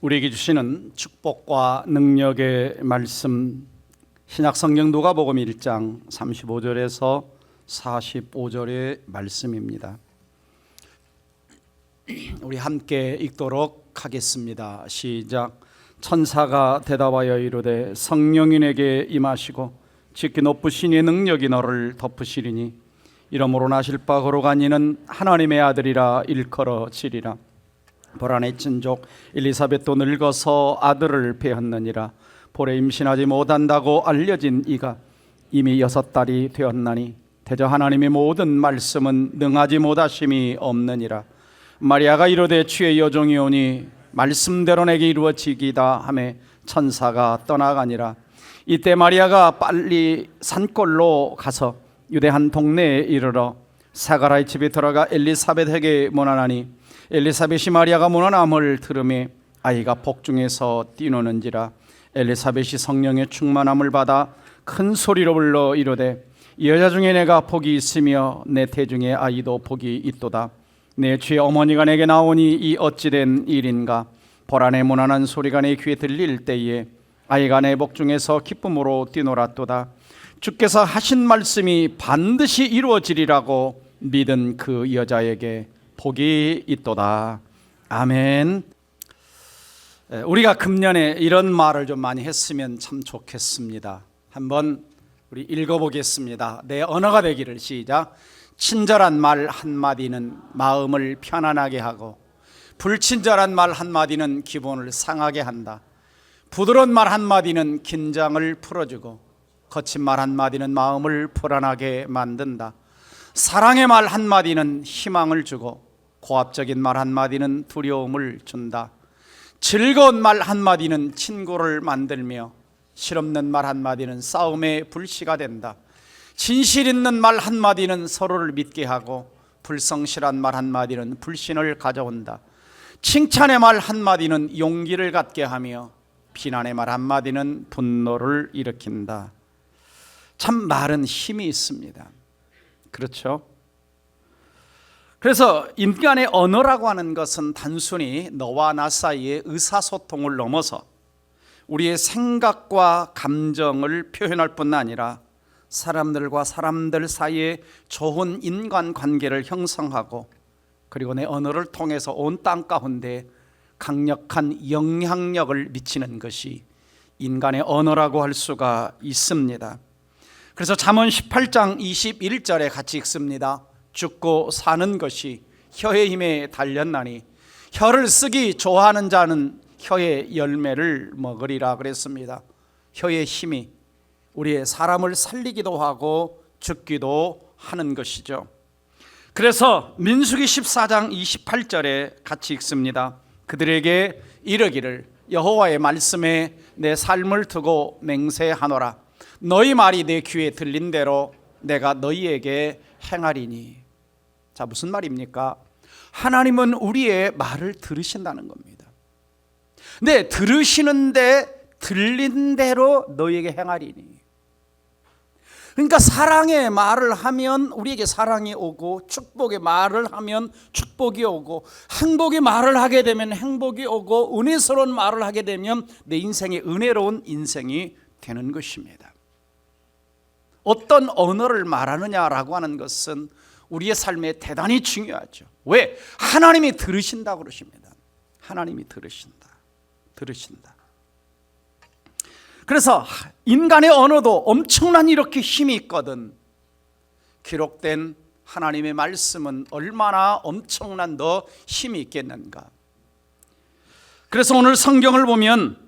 우리에게 주시는 축복과 능력의 말씀, 신약성경 누가복음 1장 35절에서 45절의 말씀입니다. 우리 함께 읽도록 하겠습니다. 시작. 천사가 대답하여 이르되 성령인에게 임하시고 지극히 높으신 이의 능력이 너를 덮으시리니 이러므로 나실 바 거룩한 이는 하나님의 아들이라 일컬어지리라. 보라 내 친족 엘리사벳도 늙어서 아들을 배었느니라. 볼에 임신하지 못한다고 알려진 이가 이미 6달이 되었나니 대저 하나님의 모든 말씀은 능하지 못하심이 없느니라. 마리아가 이르되 주의 여종이 오니 말씀대로 내게 이루어지기다 하매 천사가 떠나가니라. 이때 마리아가 빨리 산골로 가서 유대 한 동네에 이르러 사가라의 집에 들어가 엘리사벳에게 문안하니 엘리사벳이 마리아가 문안함을 들으매 아이가 복중에서 뛰노는지라. 엘리사벳이 성령의 충만함을 받아 큰 소리로 불러 이르되 이 여자 중에 내가 복이 있으며 내 태중에 아이도 복이 있도다. 내 주의 어머니가 내게 나오니 이 어찌된 일인가. 보라 내 문안한 소리가 내 귀에 들릴 때에 아이가 내 복중에서 기쁨으로 뛰놀았도다. 주께서 하신 말씀이 반드시 이루어지리라고 믿은 그 여자에게 복이 있도다. 아멘. 우리가 금년에 이런 말을 좀 많이 했으면 참 좋겠습니다. 한번 우리 읽어보겠습니다. 내 언어가 되기를. 시작. 친절한 말 한마디는 마음을 편안하게 하고 불친절한 말 한마디는 기분을 상하게 한다. 부드러운 말 한마디는 긴장을 풀어주고 거친 말 한마디는 마음을 불안하게 만든다. 사랑의 말 한마디는 희망을 주고 고압적인 말 한마디는 두려움을 준다. 즐거운 말 한마디는 친구를 만들며 실없는 말 한마디는 싸움의 불씨가 된다. 진실 있는 말 한마디는 서로를 믿게 하고 불성실한 말 한마디는 불신을 가져온다. 칭찬의 말 한마디는 용기를 갖게 하며 비난의 말 한마디는 분노를 일으킨다. 참 말은 힘이 있습니다. 그렇죠? 그래서 인간의 언어라고 하는 것은 단순히 너와 나 사이의 의사소통을 넘어서 우리의 생각과 감정을 표현할 뿐 아니라 사람들과 사람들 사이에 좋은 인간관계를 형성하고 그리고 내 언어를 통해서 온 땅 가운데 강력한 영향력을 미치는 것이 인간의 언어라고 할 수가 있습니다. 그래서 잠언 18장 21절에 같이 읽습니다. 죽고 사는 것이 혀의 힘에 달렸나니 혀를 쓰기 좋아하는 자는 혀의 열매를 먹으리라 그랬습니다. 혀의 힘이 우리의 사람을 살리기도 하고 죽기도 하는 것이죠. 그래서 민수기 14장 28절에 같이 읽습니다. 그들에게 이르기를 여호와의 말씀에 내 삶을 두고 맹세하노라. 너희 말이 내 귀에 들린 대로 내가 너희에게 행하리니. 자, 무슨 말입니까? 하나님은 우리의 말을 들으신다는 겁니다. 네, 들으시는데 들린 대로 너희에게 행하리니. 그러니까 사랑의 말을 하면 우리에게 사랑이 오고 축복의 말을 하면 축복이 오고 행복의 말을 하게 되면 행복이 오고 은혜스러운 말을 하게 되면 내 인생이 은혜로운 인생이 되는 것입니다. 어떤 언어를 말하느냐라고 하는 것은 우리의 삶에 대단히 중요하죠. 왜? 하나님이 들으신다고 그러십니다. 하나님이 들으신다. 그래서 인간의 언어도 엄청난 이렇게 힘이 있거든. 기록된 하나님의 말씀은 얼마나 엄청난 더 힘이 있겠는가. 그래서 오늘 성경을 보면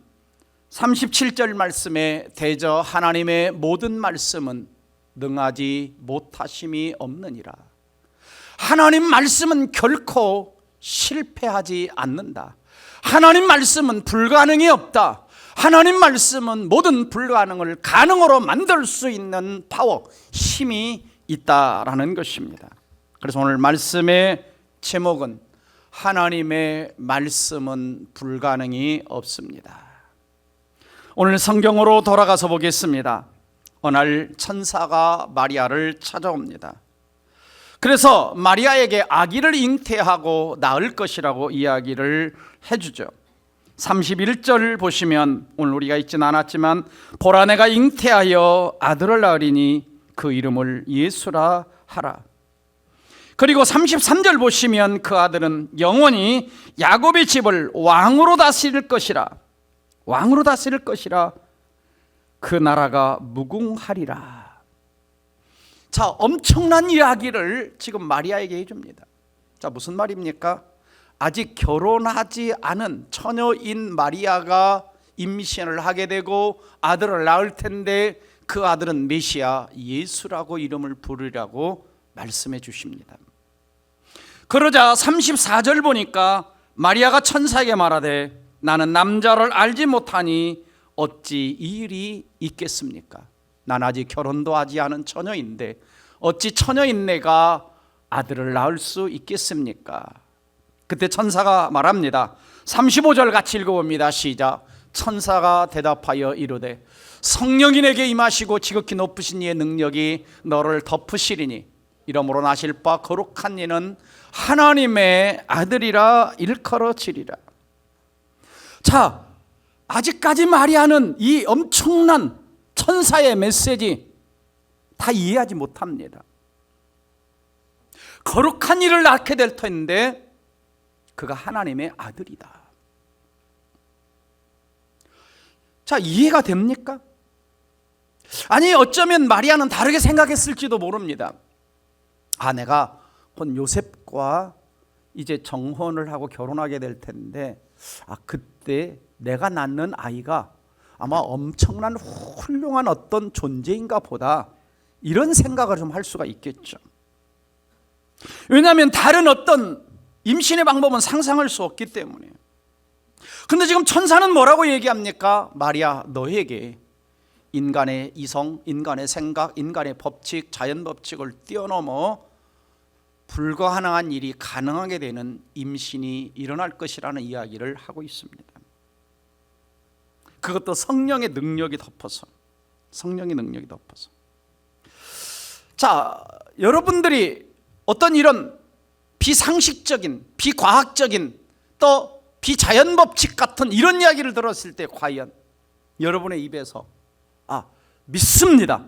37절 말씀에 대저 하나님의 모든 말씀은 능하지 못하심이 없느니라. 하나님 말씀은 결코 실패하지 않는다. 하나님 말씀은 불가능이 없다. 하나님 말씀은 모든 불가능을 가능으로 만들 수 있는 파워, 힘이 있다라는 것입니다. 그래서 오늘 말씀의 제목은 하나님의 말씀은 불가능이 없습니다. 오늘 성경으로 돌아가서 보겠습니다. 어느 날 천사가 마리아를 찾아옵니다. 그래서 마리아에게 아기를 잉태하고 낳을 것이라고 이야기를 해주죠. 31절 보시면 오늘 우리가 읽진 않았지만 보라 내가 잉태하여 아들을 낳으리니 그 이름을 예수라 하라. 그리고 33절 보시면 그 아들은 영원히 야곱의 집을 왕으로 다스릴 것이라. 왕으로 다스릴 것이라. 그 나라가 무궁하리라. 자, 엄청난 이야기를 지금 마리아에게 해줍니다. 자, 무슨 말입니까? 아직 결혼하지 않은 처녀인 마리아가 임신을 하게 되고 아들을 낳을 텐데 그 아들은 메시아 예수라고 이름을 부르라고 말씀해 주십니다. 그러자 34절 보니까 마리아가 천사에게 말하되 나는 남자를 알지 못하니 어찌 이 일이 있겠습니까? 난 아직 결혼도 하지 않은 처녀인데 어찌 처녀인 내가 아들을 낳을 수 있겠습니까? 그때 천사가 말합니다. 35절 같이 읽어봅니다. 시작. 천사가 대답하여 이르되 성령이 내게 임하시고 지극히 높으신 이의 능력이 너를 덮으시리니 이러므로 나실 바 거룩한 이는 하나님의 아들이라 일컬어지리라. 자, 아직까지 마리아는 이 엄청난 천사의 메시지 다 이해하지 못합니다. 거룩한 이를 낳게 될 터인데 그가 하나님의 아들이다. 자, 이해가 됩니까? 아니, 어쩌면 마리아는 다르게 생각했을지도 모릅니다. 아, 내가 곧 요셉과 이제 정혼을 하고 결혼하게 될 텐데 그때 내가 낳는 아이가 아마 엄청난 훌륭한 어떤 존재인가 보다, 이런 생각을 좀 할 수가 있겠죠. 왜냐하면 다른 어떤 임신의 방법은 상상할 수 없기 때문에. 근데 지금 천사는 뭐라고 얘기합니까? 마리아, 너에게 인간의 이성, 인간의 생각, 인간의 법칙, 자연 법칙을 뛰어넘어 불가능한 일이 가능하게 되는 임신이 일어날 것이라는 이야기를 하고 있습니다. 그것도 성령의 능력이 덮어서. 성령의 능력이 덮어서. 자, 여러분들이 어떤 이런 비상식적인, 비과학적인, 또 비자연 법칙 같은 이런 이야기를 들었을 때 과연 여러분의 입에서 믿습니다,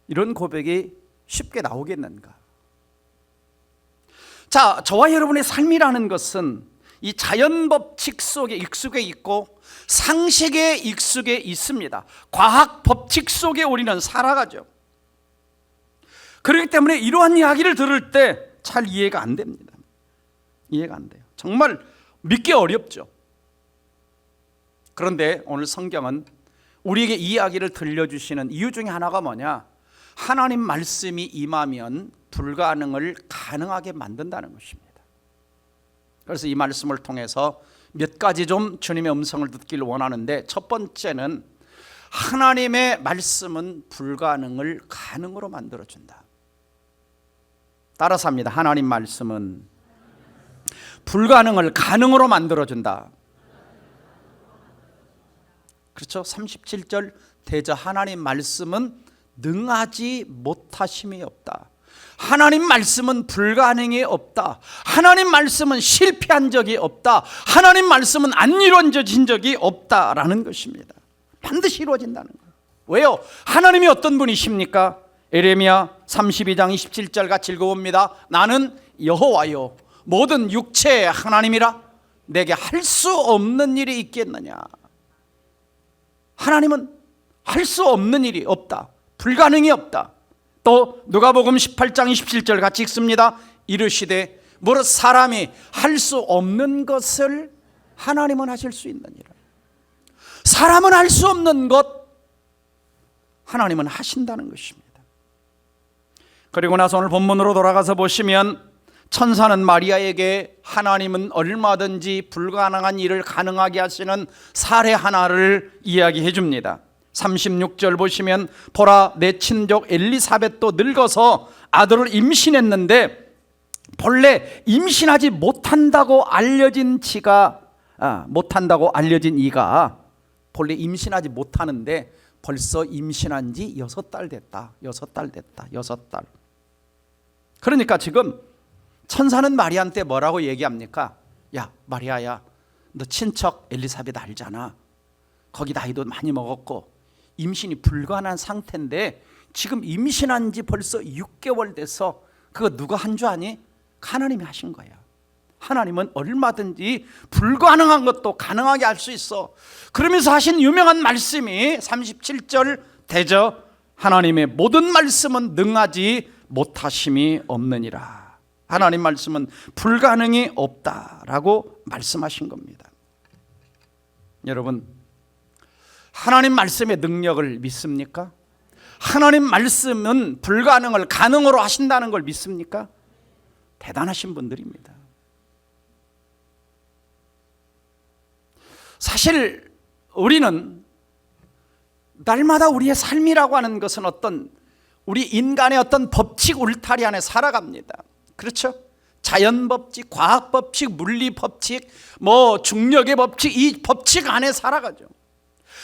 이런 고백이 쉽게 나오겠는가? 자, 저와 여러분의 삶이라는 것은 이 자연 법칙 속에 익숙해 있고 상식에 익숙해 있습니다. 과학 법칙 속에 우리는 살아가죠. 그렇기 때문에 이러한 이야기를 들을 때 잘 이해가 안 됩니다. 이해가 안 돼요. 정말 믿기 어렵죠. 그런데 오늘 성경은 우리에게 이 이야기를 들려주시는 이유 중에 하나가 뭐냐? 하나님 말씀이 임하면 불가능을 가능하게 만든다는 것입니다. 그래서 이 말씀을 통해서 몇 가지 좀 주님의 음성을 듣기를 원하는데, 첫 번째는 하나님의 말씀은 불가능을 가능으로 만들어준다. 따라서 합니다. 하나님 말씀은 불가능을 가능으로 만들어준다. 그렇죠? 37절 대저 하나님 말씀은 능하지 못하심이 없다. 하나님 말씀은 불가능이 없다. 하나님 말씀은 실패한 적이 없다. 하나님 말씀은 안 이루어진 적이 없다라는 것입니다. 반드시 이루어진다는 거예요. 왜요? 하나님이 어떤 분이십니까? 에레미야 32장 27절 같이 읽어봅니다. 나는 여호와요 모든 육체의 하나님이라 내게 할 수 없는 일이 있겠느냐. 하나님은 할 수 없는 일이 없다. 불가능이 없다. 또 누가복음 18장 27절 같이 읽습니다. 이르시되 무릇 사람이 할 수 없는 것을 하나님은 하실 수 있느니라. 사람은 할 수 없는 것 하나님은 하신다는 것입니다. 그리고 나서 오늘 본문으로 돌아가서 보시면 천사는 마리아에게 하나님은 얼마든지 불가능한 일을 가능하게 하시는 사례 하나를 이야기해 줍니다. 36절 보시면 보라 내 친족 엘리사벳도 늙어서 아들을 임신했는데 본래 임신하지 못한다고 알려진 이가 본래 임신하지 못하는데 벌써 임신한 지 6달 됐다. 6달 됐다. 6달. 그러니까 지금 천사는 마리아한테 뭐라고 얘기합니까? 야, 마리아야, 너 친척 엘리사벳 알잖아. 거기 나이도 많이 먹었고 임신이 불가능한 상태인데 지금 임신한 지 벌써 6개월 돼서 그거 누가 한 줄 아니? 하나님이 하신 거야. 하나님은 얼마든지 불가능한 것도 가능하게 할 수 있어. 그러면서 하신 유명한 말씀이 37절 되죠. 하나님의 모든 말씀은 능하지 못하심이 없느니라. 하나님 말씀은 불가능이 없다라고 말씀하신 겁니다. 여러분, 하나님 말씀의 능력을 믿습니까? 하나님 말씀은 불가능을 가능으로 하신다는 걸 믿습니까? 대단하신 분들입니다. 사실 우리는 날마다 우리의 삶이라고 하는 것은 어떤 우리 인간의 어떤 법칙 울타리 안에 살아갑니다. 그렇죠? 자연 법칙, 과학 법칙, 물리 법칙, 중력의 법칙, 이 법칙 안에 살아가죠.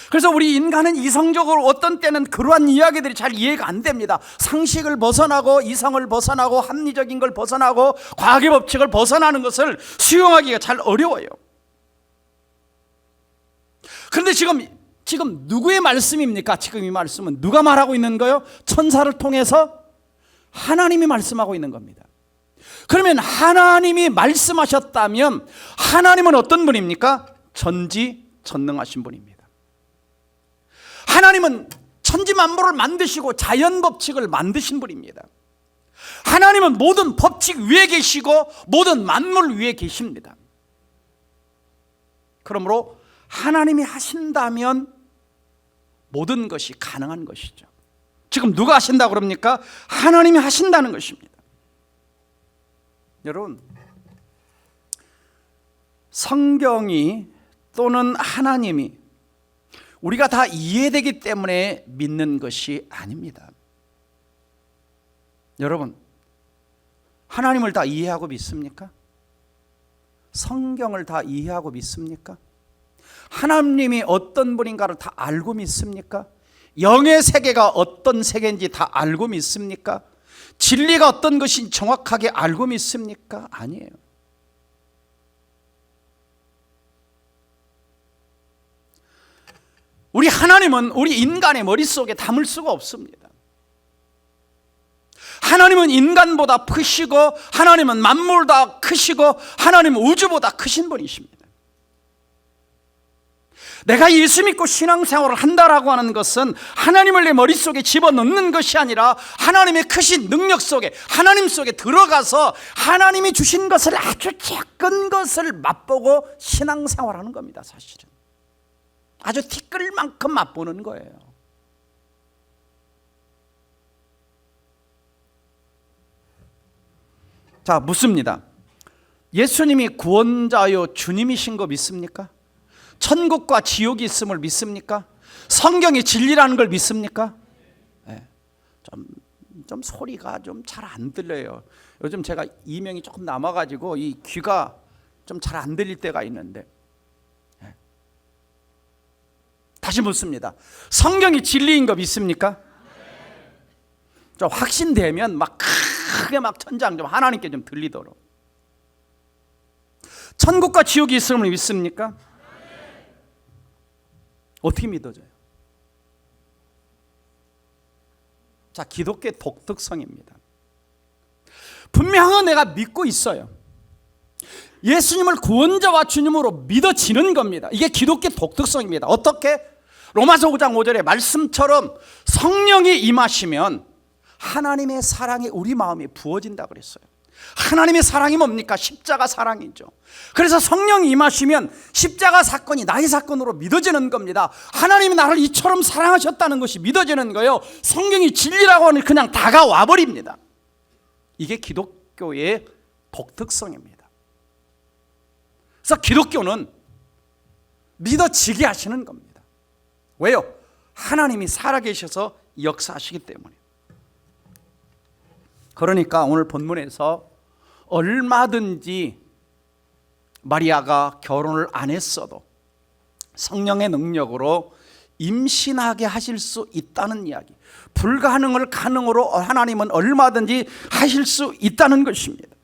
그래서 우리 인간은 이성적으로 어떤 때는 그러한 이야기들이 잘 이해가 안 됩니다. 상식을 벗어나고 이성을 벗어나고 합리적인 걸 벗어나고 과학의 법칙을 벗어나는 것을 수용하기가 잘 어려워요. 그런데 지금 누구의 말씀입니까? 지금 이 말씀은 누가 말하고 있는 거예요? 천사를 통해서 하나님이 말씀하고 있는 겁니다. 그러면 하나님이 말씀하셨다면 하나님은 어떤 분입니까? 전지전능하신 분입니다. 하나님은 천지만물을 만드시고 자연법칙을 만드신 분입니다. 하나님은 모든 법칙 위에 계시고 모든 만물 위에 계십니다. 그러므로 하나님이 하신다면 모든 것이 가능한 것이죠. 지금 누가 하신다고 그럽니까? 하나님이 하신다는 것입니다. 여러분, 성경이 또는 하나님이 우리가 다 이해되기 때문에 믿는 것이 아닙니다. 여러분, 하나님을 다 이해하고 믿습니까? 성경을 다 이해하고 믿습니까? 하나님이 어떤 분인가를 다 알고 믿습니까? 영의 세계가 어떤 세계인지 다 알고 믿습니까? 진리가 어떤 것인지 정확하게 알고 믿습니까? 아니에요. 우리 하나님은 우리 인간의 머릿속에 담을 수가 없습니다. 하나님은 인간보다 크시고 하나님은 만물보다 크시고 하나님은 우주보다 크신 분이십니다. 내가 예수 믿고 신앙생활을 한다라고 하는 것은 하나님을 내 머릿속에 집어넣는 것이 아니라 하나님의 크신 능력 속에, 하나님 속에 들어가서 하나님이 주신 것을, 아주 작은 것을 맛보고 신앙생활하는 겁니다. 사실은 아주 티끌만큼 맛보는 거예요. 자, 묻습니다. 예수님이 구원자요 주님이신 거 믿습니까? 천국과 지옥이 있음을 믿습니까? 성경이 진리라는 걸 믿습니까? 네. 좀 소리가 좀 잘 안 들려요. 요즘 제가 이명이 조금 남아가지고 이 귀가 좀 잘 안 들릴 때가 있는데, 네. 다시 묻습니다. 성경이 진리인 거 믿습니까? 좀 확신되면 막 크게 막 천장 좀 하나님께 좀 들리도록. 천국과 지옥이 있음을 믿습니까? 어떻게 믿어져요? 자, 기독교의 독특성입니다. 분명히 내가 믿고 있어요. 예수님을 구원자와 주님으로 믿어지는 겁니다. 이게 기독교의 독특성입니다. 어떻게? 로마서 5장 5절의 말씀처럼 성령이 임하시면 하나님의 사랑이 우리 마음에 부어진다 그랬어요. 하나님의 사랑이 뭡니까? 십자가 사랑이죠. 그래서 성령이 임하시면 십자가 사건이 나의 사건으로 믿어지는 겁니다. 하나님이 나를 이처럼 사랑하셨다는 것이 믿어지는 거예요. 성경이 진리라고 하는 그냥 다가와 버립니다. 이게 기독교의 독특성입니다. 그래서 기독교는 믿어지게 하시는 겁니다. 왜요? 하나님이 살아계셔서 역사하시기 때문에. 그러니까 오늘 본문에서 얼마든지 마리아가 결혼을 안 했어도 성령의 능력으로 임신하게 하실 수 있다는 이야기, 불가능을 가능으로 하나님은 얼마든지 하실 수 있다는 것입니다.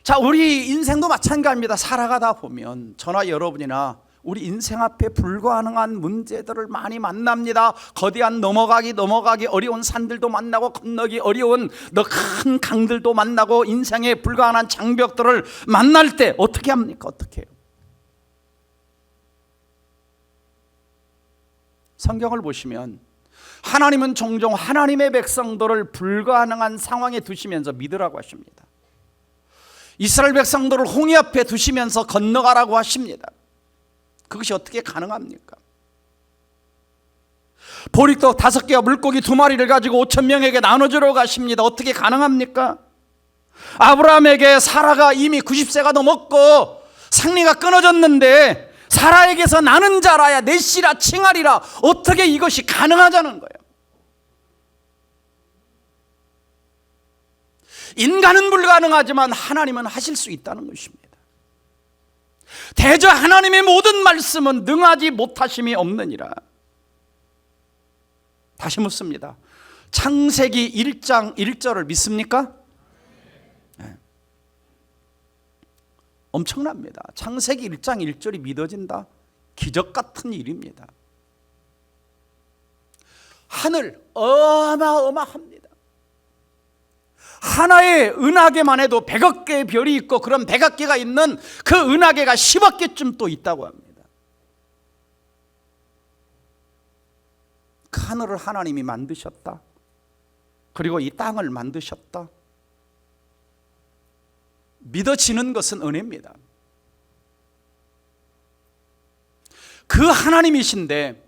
자, 우리 인생도 마찬가지입니다. 살아가다 보면 저나 여러분이나 우리 인생 앞에 불가능한 문제들을 많이 만납니다. 거대한 넘어가기 어려운 산들도 만나고 건너기 어려운 더 큰 강들도 만나고 인생의 불가능한 장벽들을 만날 때 어떻게 합니까? 어떻게 해요? 성경을 보시면 하나님은 종종 하나님의 백성들을 불가능한 상황에 두시면서 믿으라고 하십니다. 이스라엘 백성들을 홍해 앞에 두시면서 건너가라고 하십니다. 그것이 어떻게 가능합니까? 보리떡 5개와 물고기 2마리를 가지고 5,000명에게 나눠주러 가십니다. 어떻게 가능합니까? 아브라함에게 사라가 이미 90세가 넘었고 생리가 끊어졌는데 사라에게서 나는 자라야 넷이라 칭하리라. 어떻게 이것이 가능하자는 거예요? 인간은 불가능하지만 하나님은 하실 수 있다는 것입니다. 대저 하나님의 모든 말씀은 능하지 못하심이 없느니라. 다시 묻습니다. 창세기 1장 1절을 믿습니까? 네. 엄청납니다. 창세기 1장 1절이 믿어진다? 기적 같은 일입니다. 하늘 어마어마합니다. 하나의 은하계만 해도 100억 개의 별이 있고 그런 100억 개가 있는 그 은하계가 10억 개쯤 또 있다고 합니다. 그 하늘을 하나님이 만드셨다. 그리고 이 땅을 만드셨다. 믿어지는 것은 은혜입니다. 그 하나님이신데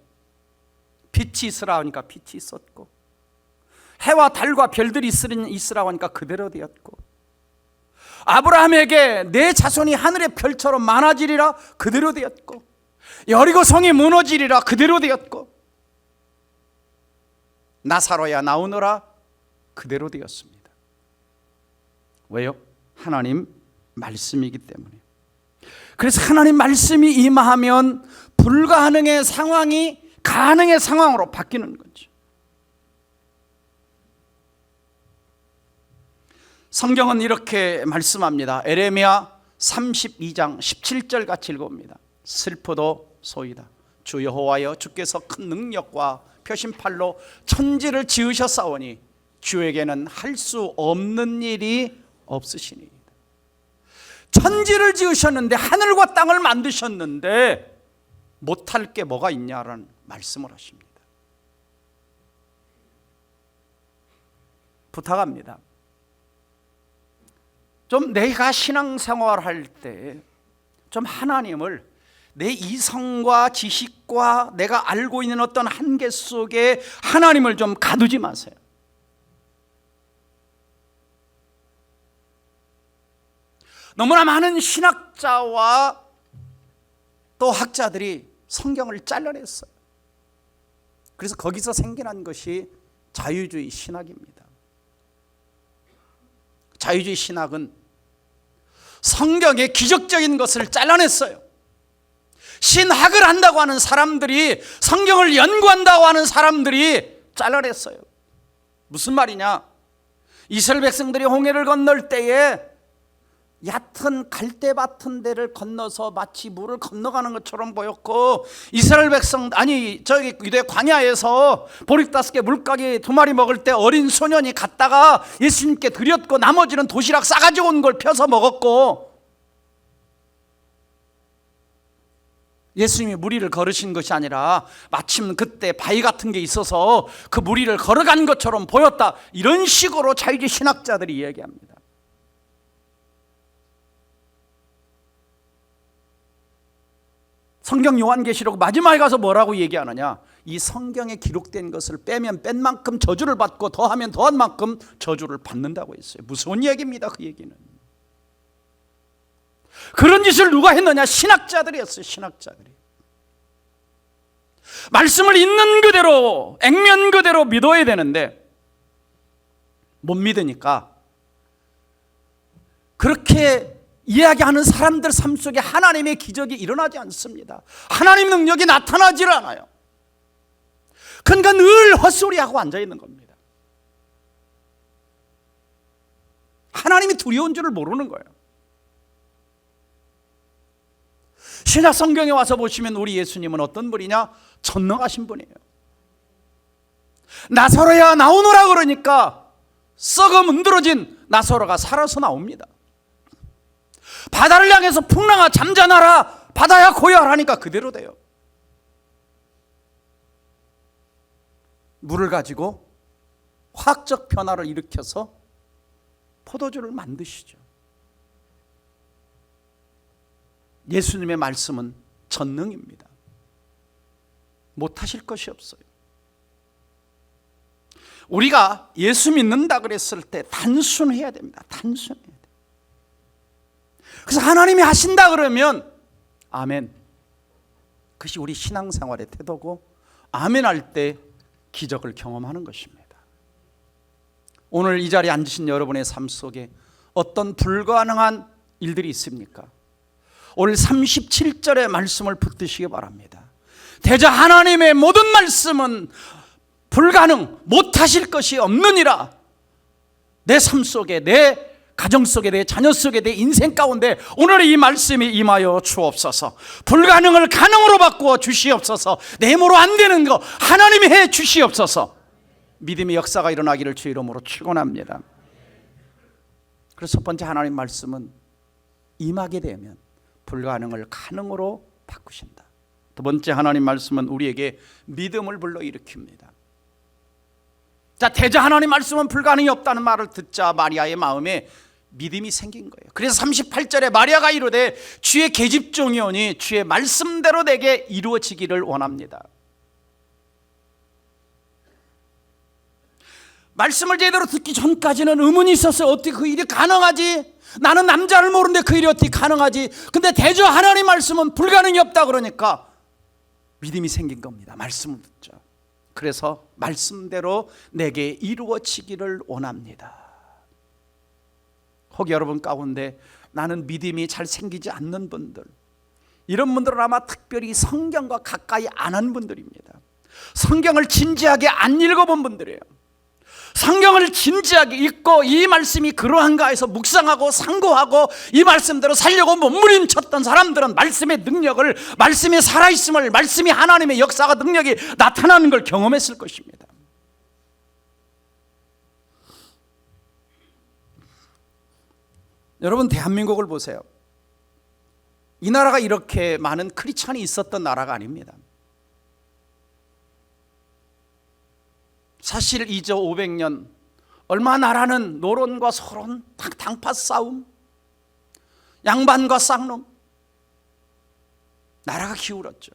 빛이 있으라 하니까 빛이 있었고 해와 달과 별들이 있으라고 하니까 그대로 되었고 아브라함에게 내 자손이 하늘의 별처럼 많아지리라 그대로 되었고 여리고 성이 무너지리라 그대로 되었고 나사로야 나오너라 그대로 되었습니다. 왜요? 하나님 말씀이기 때문에. 그래서 하나님 말씀이 임하면 불가능의 상황이 가능의 상황으로 바뀌는 거죠. 성경은 이렇게 말씀합니다. 에레미야 32장 17절 같이 읽어봅니다. 슬프도 소이다. 주 여호와여 주께서 큰 능력과 표심팔로 천지를 지으셨사오니 주에게는 할 수 없는 일이 없으시니. 천지를 지으셨는데 하늘과 땅을 만드셨는데 못할 게 뭐가 있냐라는 말씀을 하십니다. 부탁합니다. 좀 내가 신앙생활 할 때 좀 하나님을 내 이성과 지식과 내가 알고 있는 어떤 한계 속에 하나님을 좀 가두지 마세요. 너무나 많은 신학자와 또 학자들이 성경을 잘라냈어요. 그래서 거기서 생겨난 것이 자유주의 신학입니다. 자유주의 신학은 성경의 기적적인 것을 잘라냈어요. 신학을 한다고 하는 사람들이, 성경을 연구한다고 하는 사람들이 잘라냈어요. 무슨 말이냐? 이스라엘 백성들이 홍해를 건널 때에 얕은 갈대밭은 데를 건너서 마치 물을 건너가는 것처럼 보였고, 이스라엘 백성 저기 유대 광야에서 보리 5개 물고기 2마리 먹을 때 어린 소년이 갔다가 예수님께 드렸고 나머지는 도시락 싸가지고 온 걸 펴서 먹었고, 예수님이 무리를 걸으신 것이 아니라 마침 그때 바위 같은 게 있어서 그 무리를 걸어간 것처럼 보였다. 이런 식으로 자유주의 신학자들이 이야기합니다. 성경 요한계시록 마지막에 가서 뭐라고 얘기하느냐? 이 성경에 기록된 것을 빼면 뺀 만큼 저주를 받고 더하면 더한 만큼 저주를 받는다고 했어요. 무서운 얘기입니다. 그 얘기는. 그런 짓을 누가 했느냐? 신학자들이 했어요. 신학자들이. 말씀을 있는 그대로 액면 그대로 믿어야 되는데 못 믿으니까 그렇게 이야기하는 사람들 삶 속에 하나님의 기적이 일어나지 않습니다. 하나님 능력이 나타나질 않아요. 그러니까 늘 헛소리하고 앉아있는 겁니다. 하나님이 두려운 줄을 모르는 거예요. 신약 성경에 와서 보시면 우리 예수님은 어떤 분이냐? 전능하신 분이에요. 나사로야 나오너라 그러니까 썩어 문드러진 나사로가 살아서 나옵니다. 바다를 향해서 풍랑아 잠잠하라, 바다야 고요하라니까 그대로 돼요. 물을 가지고 화학적 변화를 일으켜서 포도주를 만드시죠. 예수님의 말씀은 전능입니다. 못하실 것이 없어요. 우리가 예수 믿는다 그랬을 때 단순해야 됩니다. 단순해야 돼요. 그래서 하나님이 하신다 그러면 아멘. 그것이 우리 신앙생활의 태도고, 아멘 할 때 기적을 경험하는 것입니다. 오늘 이 자리에 앉으신 여러분의 삶 속에 어떤 불가능한 일들이 있습니까? 오늘 37절의 말씀을 붙드시기 바랍니다. 대저 하나님의 모든 말씀은 불가능, 못하실 것이 없느니라. 내 삶 속에, 내 가정 속에, 내 자녀 속에, 내 인생 가운데 오늘 이 말씀이 임하여 주옵소서. 불가능을 가능으로 바꾸어 주시옵소서. 내 힘으로 안 되는 거 하나님이 해 주시옵소서. 믿음의 역사가 일어나기를 주 이름으로 축원합니다. 그래서 첫 번째 하나님 말씀은 임하게 되면 불가능을 가능으로 바꾸신다. 두 번째 하나님 말씀은 우리에게 믿음을 불러일으킵니다. 자, 대저 하나님 말씀은 불가능이 없다는 말을 듣자 마리아의 마음에 믿음이 생긴 거예요. 그래서 38절에 마리아가 이르되 주의 계집종이오니 주의 말씀대로 내게 이루어지기를 원합니다. 말씀을 제대로 듣기 전까지는 의문이 있었어요. 어떻게 그 일이 가능하지? 나는 남자를 모르는데 그 일이 어떻게 가능하지? 근데 대저 하나님 말씀은 불가능이 없다 그러니까 믿음이 생긴 겁니다. 말씀을 듣죠. 그래서 말씀대로 내게 이루어지기를 원합니다. 혹 여러분 가운데 나는 믿음이 잘 생기지 않는 분들, 이런 분들은 아마 특별히 성경과 가까이 안 한 분들입니다. 성경을 진지하게 안 읽어본 분들이에요. 성경을 진지하게 읽고 이 말씀이 그러한가 해서 묵상하고 상고하고 이 말씀대로 살려고 몸부림쳤던 사람들은 말씀의 능력을, 말씀이 살아있음을, 말씀이 하나님의 역사가 능력이 나타나는 걸 경험했을 것입니다. 여러분, 대한민국을 보세요. 이 나라가 이렇게 많은 크리스찬이 있었던 나라가 아닙니다. 사실 이제 500년 얼마 나라는 노론과 서론, 당파 싸움, 양반과 쌍놈, 나라가 기울었죠.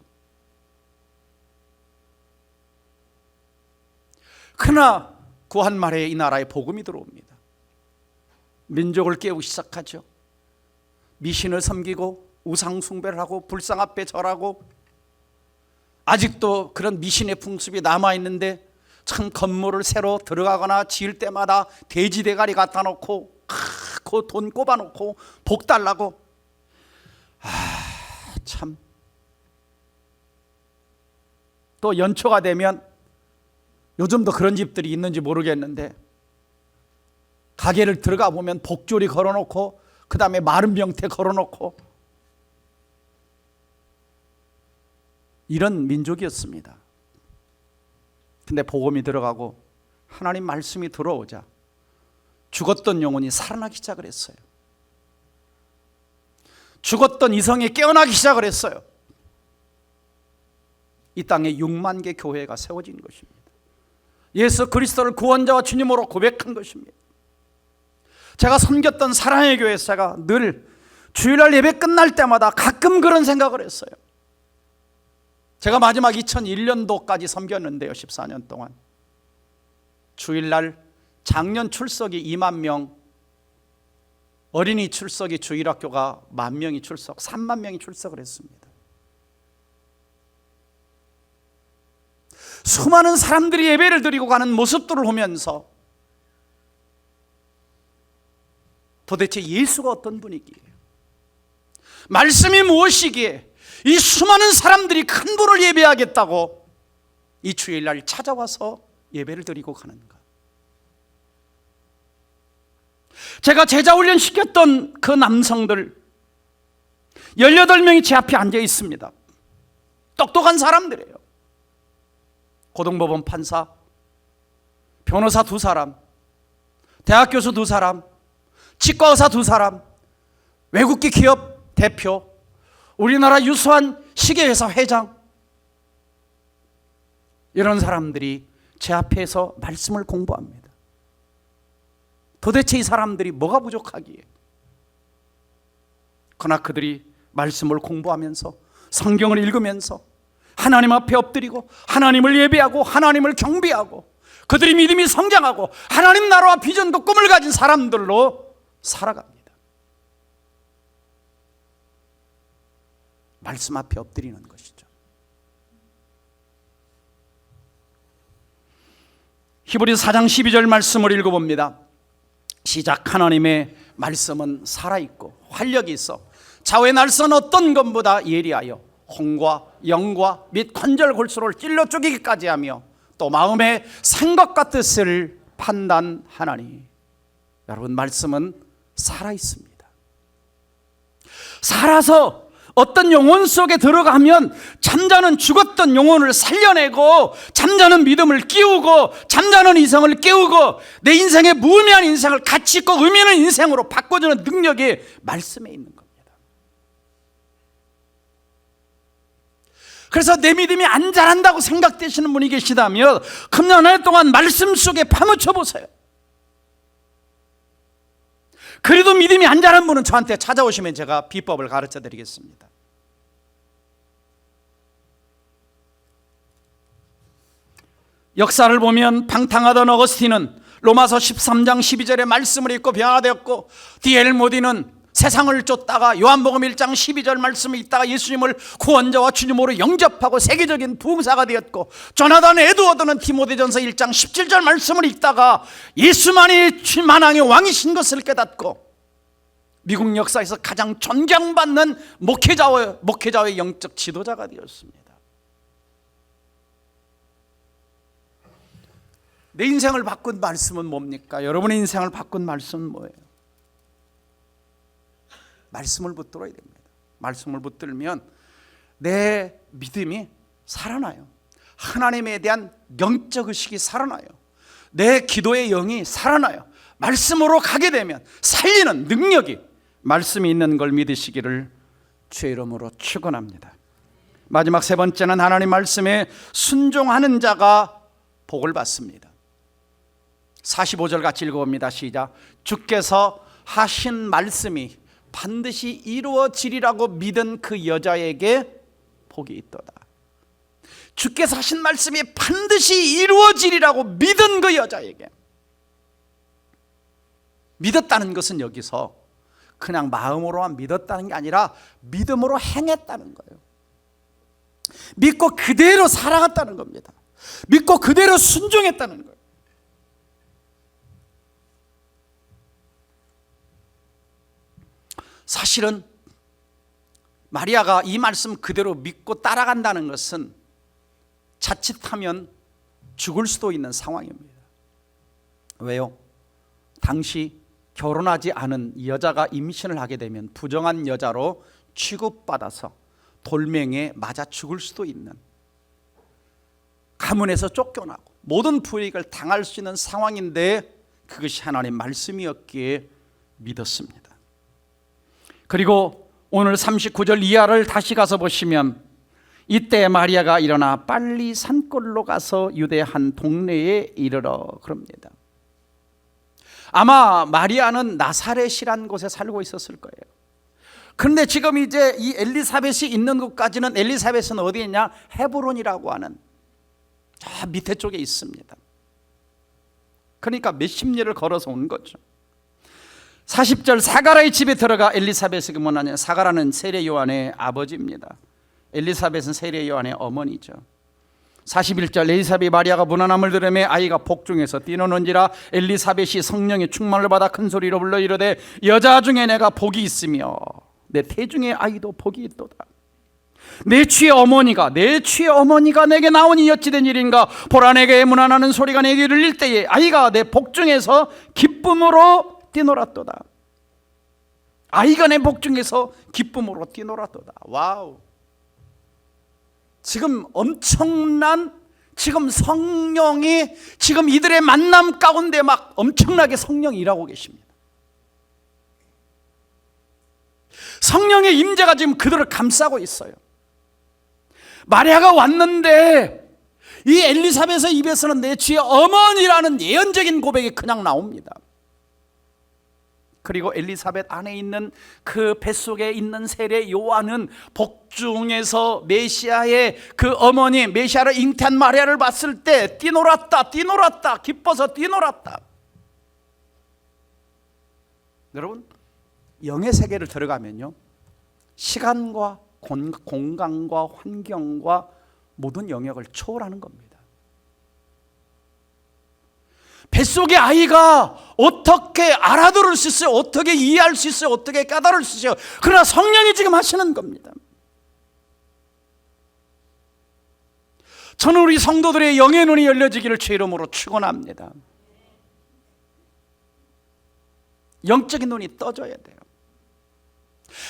그러나 구한말에 이 나라에 복음이 들어옵니다. 민족을 깨우기 시작하죠. 미신을 섬기고 우상 숭배를 하고 불상 앞에 절하고, 아직도 그런 미신의 풍습이 남아있는데 참 건물을 새로 들어가거나 지을 때마다 돼지 대가리 갖다 놓고 그 돈 꼽아놓고 복 달라고. 참. 또 연초가 되면, 요즘도 그런 집들이 있는지 모르겠는데, 가게를 들어가 보면 복조리 걸어놓고 그 다음에 마른 병태 걸어놓고, 이런 민족이었습니다. 근데 복음이 들어가고 하나님 말씀이 들어오자 죽었던 영혼이 살아나기 시작을 했어요. 죽었던 이성이 깨어나기 시작을 했어요. 이 땅에 6만 개 교회가 세워진 것입니다. 예수 그리스도를 구원자와 주님으로 고백한 것입니다. 제가 섬겼던 사랑의 교회사가 늘 주일날 예배 끝날 때마다 가끔 그런 생각을 했어요. 제가 마지막 2001년도까지 섬겼는데요, 14년 동안 주일날 작년 출석이 2만 명, 어린이 출석이 주일학교가 1만 명이 출석, 3만 명이 출석을 했습니다. 수많은 사람들이 예배를 드리고 가는 모습들을 보면서 도대체 예수가 어떤 분이기에, 말씀이 무엇이기에 이 수많은 사람들이 큰 분을 예배하겠다고 이 주일날 찾아와서 예배를 드리고 가는가. 제가 제자 훈련 시켰던 그 남성들, 18명이 제 앞에 앉아 있습니다. 똑똑한 사람들이에요. 고등법원 판사, 변호사 2사람, 대학 교수 2사람, 치과의사 2사람, 외국계 기업 대표, 우리나라 유수한 시계회사 회장, 이런 사람들이 제 앞에서 말씀을 공부합니다. 도대체 이 사람들이 뭐가 부족하기에? 그러나 그들이 말씀을 공부하면서 성경을 읽으면서 하나님 앞에 엎드리고 하나님을 예배하고 하나님을 경배하고 그들이 믿음이 성장하고 하나님 나라와 비전과 꿈을 가진 사람들로 살아갑니다. 말씀 앞에 엎드리는 것이죠. 히브리서 4장 12절 말씀을 읽어봅니다. 시작. 하나님의 말씀은 살아있고 활력이 있어 좌우의 날선 어떤 것보다 예리하여 혼과 영과 및 관절 골수를 찔러 쪼개기까지 하며 또 마음의 생각과 뜻을 판단하나니. 여러분, 말씀은 살아있습니다. 살아서 어떤 영혼 속에 들어가면 잠자는 죽었던 영혼을 살려내고 잠자는 믿음을 끼우고 잠자는 이성을 깨우고 내 인생의 무의미한 인생을 가치 있고 의미 있는 인생으로 바꿔주는 능력이 말씀에 있는 겁니다. 그래서 내 믿음이 안 자란다고 생각되시는 분이 계시다면 금년 한 해 동안 말씀 속에 파묻혀 보세요. 그래도 믿음이 안 자란 분은 저한테 찾아오시면 제가 비법을 가르쳐 드리겠습니다. 역사를 보면 방탕하던 어거스틴은 로마서 13장 12절의 말씀을 읽고 변화되었고, D.L. 모디는 세상을 쫓다가 요한복음 1장 12절 말씀을 읽다가 예수님을 구원자와 주님으로 영접하고 세계적인 부흥사가 되었고, 조나단 에드워드는 디모데전서 1장 17절 말씀을 읽다가 예수만이 만왕의 왕이신 것을 깨닫고 미국 역사에서 가장 존경받는 목회자의 영적 지도자가 되었습니다. 내 인생을 바꾼 말씀은 뭡니까? 여러분의 인생을 바꾼 말씀은 뭐예요? 말씀을 붙들어야 됩니다. 말씀을 붙들면 내 믿음이 살아나요. 하나님에 대한 영적 의식이 살아나요. 내 기도의 영이 살아나요. 말씀으로 가게 되면 살리는 능력이 말씀이 있는 걸 믿으시기를 주의 이름으로 축원합니다. 마지막 3번째는 하나님 말씀에 순종하는 자가 복을 받습니다. 45절 같이 읽어봅니다. 시작. 주께서 하신 말씀이 반드시 이루어지리라고 믿은 그 여자에게 복이 있도다. 주께서 하신 말씀이 반드시 이루어지리라고 믿은 그 여자에게. 믿었다는 것은 여기서 그냥 마음으로만 믿었다는 게 아니라 믿음으로 행했다는 거예요. 믿고 그대로 살아갔다는 겁니다. 믿고 그대로 순종했다는 거예요. 사실은 마리아가 이 말씀 그대로 믿고 따라간다는 것은 자칫하면 죽을 수도 있는 상황입니다. 왜요? 당시 결혼하지 않은 여자가 임신을 하게 되면 부정한 여자로 취급받아서 돌멩이에 맞아 죽을 수도 있는, 가문에서 쫓겨나고 모든 불이익을 당할 수 있는 상황인데 그것이 하나님의 말씀이었기에 믿었습니다. 그리고 오늘 39절 이하를 다시 가서 보시면 이때 마리아가 일어나 빨리 산골로 가서 유대 한 동네에 이르러 그럽니다. 아마 마리아는 나사렛이란 곳에 살고 있었을 거예요. 그런데 지금 이제 이 엘리사벳이 있는 곳까지는, 엘리사벳은 어디에 있냐? 헤브론이라고 하는 저 밑에 쪽에 있습니다. 그러니까 몇십 리를 걸어서 온 거죠. 40절 사가라의 집에 들어가 엘리사벳에게 뭐냐면, 사가라는 세례 요한의 아버지입니다. 엘리사벳은 세례 요한의 어머니죠. 41절 엘리사벳이 마리아가 무난함을 들으며 아이가 복중에서 뛰노는지라 엘리사벳이 성령의 충만을 받아 큰 소리로 불러 이르되 여자 중에 내가 복이 있으며 내 태중의 아이도 복이 있도다. 내 취의 어머니가 내게 나오니 어찌 된 일인가. 보라, 내게 무난하는 소리가 내게 들릴 때에 아이가 내 복중에서 기쁨으로 뛰놀았도다. 아이가 내 복 중에서 기쁨으로 뛰놀았도다. 와우. 지금 엄청난 지금 성령이 지금 이들의 만남 가운데 막 엄청나게 성령이 일하고 계십니다. 성령의 임재가 지금 그들을 감싸고 있어요. 마리아가 왔는데 이 엘리사벳의 입에서는 내 주의 어머니라는 예언적인 고백이 그냥 나옵니다. 그리고 엘리사벳 안에 있는 그 뱃속에 있는 세례 요한은 복중에서 메시아의 그 어머니, 메시아를 잉태한 마리아를 봤을 때 뛰놀았다, 뛰놀았다, 기뻐서 뛰놀았다. 여러분, 영의 세계를 들어가면요, 시간과 공간과 환경과 모든 영역을 초월하는 겁니다. 뱃속의 아이가 어떻게 알아들을 수 있어요? 어떻게 이해할 수 있어요? 어떻게 깨달을 수 있어요? 그러나 성령이 지금 하시는 겁니다. 저는 우리 성도들의 영의 눈이 열려지기를 주의 이름으로 축원합니다. 영적인 눈이 떠져야 돼요.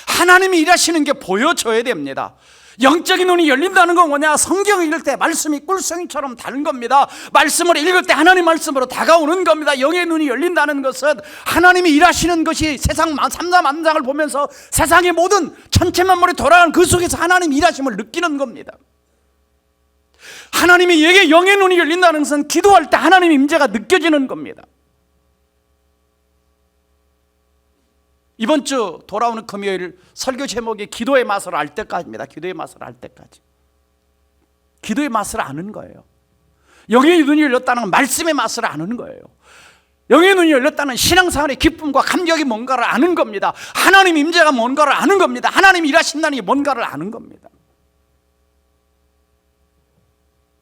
하나님이 일하시는 게 보여줘야 됩니다. 영적인 눈이 열린다는 건 뭐냐? 성경 읽을 때 말씀이 꿀송이처럼 다른 겁니다. 말씀을 읽을 때 하나님 말씀으로 다가오는 겁니다. 영의 눈이 열린다는 것은 하나님이 일하시는 것이 세상 삼사만상을 보면서 세상의 모든 천체 만물이 돌아가는 그 속에서 하나님 일하심을 느끼는 겁니다. 하나님이 영의 눈이 열린다는 것은 기도할 때 하나님 임재가 느껴지는 겁니다. 이번 주 돌아오는 금요일 설교 제목이 기도의 맛을 알 때까지입니다. 기도의 맛을 알 때까지. 기도의 맛을 아는 거예요. 영의 눈이 열렸다는 건 말씀의 맛을 아는 거예요. 영의 눈이 열렸다는 신앙생활의 기쁨과 감격이 뭔가를 아는 겁니다. 하나님 임재가 뭔가를 아는 겁니다. 하나님 일하신다는 게 뭔가를 아는 겁니다.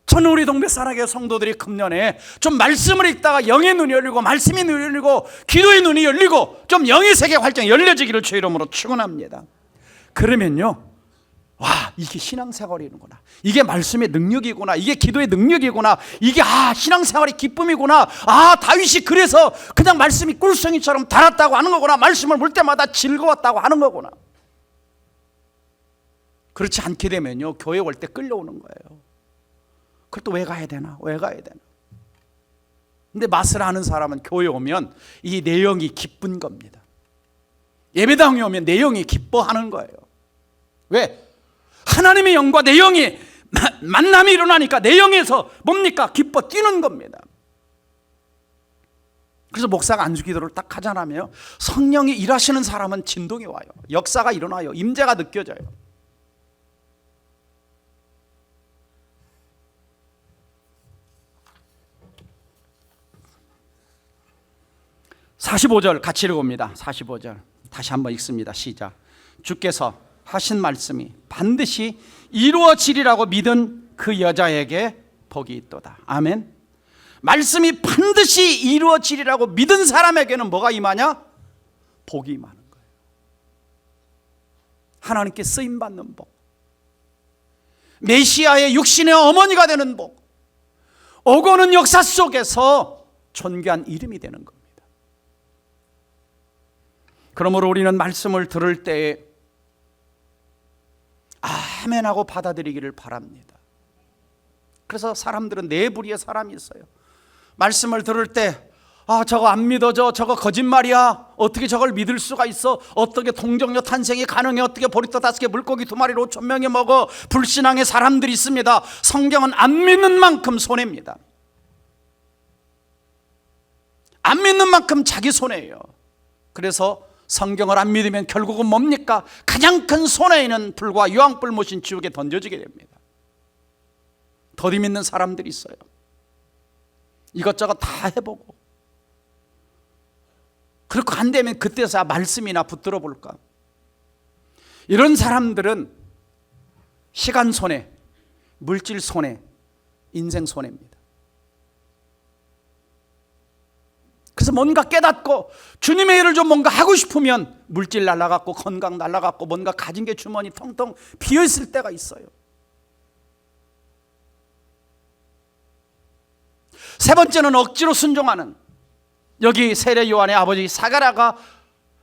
저는 우리 동백 사랑의 성도들이 금년에 좀 말씀을 읽다가 영의 눈이 열리고 말씀의 눈이 열리고 기도의 눈이 열리고 좀 영의 세계 활동이 열려지기를 주의 이름으로 축원합니다. 그러면요, 와, 이게 신앙생활이구나, 이게 말씀의 능력이구나, 이게 기도의 능력이구나, 이게 신앙생활의 기쁨이구나, 다윗이 그래서 그냥 말씀이 꿀송이처럼 달았다고 하는 거구나, 말씀을 볼 때마다 즐거웠다고 하는 거구나. 그렇지 않게 되면요, 교회 올 때 끌려오는 거예요. 그걸 또 왜 가야 되나? 왜 가야 되나? 근데 맛을 아는 사람은 교회 오면 이 내용이 기쁜 겁니다. 예배당에 오면 내용이 기뻐하는 거예요. 왜? 하나님의 영과 내 영이 만남이 일어나니까 내 영에서 뭡니까? 기뻐 뛰는 겁니다. 그래서 목사가 안수기도를 딱 하잖아요. 성령이 일하시는 사람은 진동이 와요. 역사가 일어나요. 임재가 느껴져요. 45절 같이 읽어봅니다. 45절 다시 한번 읽습니다. 시작. 주께서 하신 말씀이 반드시 이루어지리라고 믿은 그 여자에게 복이 있도다. 아멘. 말씀이 반드시 이루어지리라고 믿은 사람에게는 뭐가 임하냐? 복이 임하는 거예요. 하나님께 쓰임받는 복, 메시아의 육신의 어머니가 되는 복, 오고는 역사 속에서 존귀한 이름이 되는 겁니다. 그러므로 우리는 말씀을 들을 때에 아멘하고 받아들이기를 바랍니다. 그래서 사람들은 네 부류의 사람이 있어요. 말씀을 들을 때 저거 안 믿어져, 저거 거짓말이야, 어떻게 저걸 믿을 수가 있어, 어떻게 동정녀 탄생이 가능해, 어떻게 보리떡 5개 물고기 2마리로 5,000명이 먹어, 불신앙의 사람들이 있습니다. 성경은 안 믿는 만큼 손해입니다. 안 믿는 만큼 자기 손해예요. 그래서 성경을 안 믿으면 결국은 뭡니까? 가장 큰 손해에는 불과 유황불 모신 지옥에 던져지게 됩니다. 더디 믿는 사람들이 있어요. 이것저것 다 해보고, 그렇고 안 되면 그때서야 말씀이나 붙들어 볼까. 이런 사람들은 시간 손해, 물질 손해, 인생 손해입니다. 그래서 뭔가 깨닫고 주님의 일을 좀 뭔가 하고 싶으면 물질 날라갔고 건강 날라갔고 뭔가 가진 게 주머니 텅텅 비어있을 때가 있어요. 세 번째는 억지로 순종하는, 여기 세례 요한의 아버지 사가랴가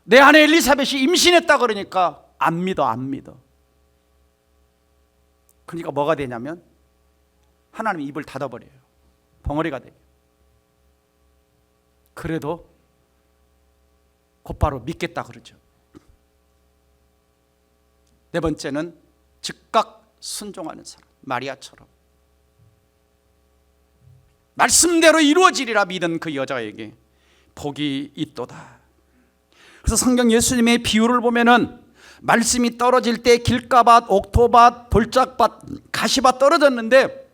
내 아내 엘리사벳이 임신했다 그러니까 안 믿어. 그러니까 뭐가 되냐면 하나님이 입을 닫아버려요. 벙어리가 돼요. 그래도 곧바로 믿겠다 그러죠. 네 번째는 즉각 순종하는 사람, 마리아처럼 말씀대로 이루어지리라 믿은 그 여자에게 복이 있도다. 그래서 성경 예수님의 비유를 보면은 말씀이 떨어질 때 길가밭, 옥토밭, 볼짝밭, 가시밭 떨어졌는데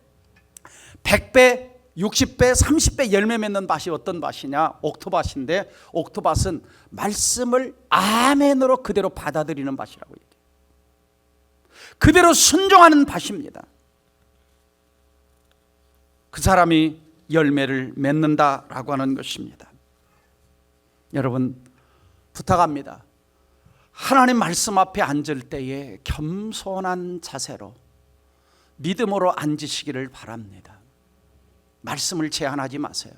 100배, 60배, 30배 열매 맺는 밭이 어떤 밭이냐? 옥토밭인데 옥토밭은 말씀을 아멘으로 그대로 받아들이는 밭이라고 얘기해요. 그대로 순종하는 밭입니다. 그 사람이 열매를 맺는다라고 하는 것입니다. 여러분 부탁합니다. 하나님 말씀 앞에 앉을 때에 겸손한 자세로 믿음으로 앉으시기를 바랍니다. 말씀을 제한하지 마세요.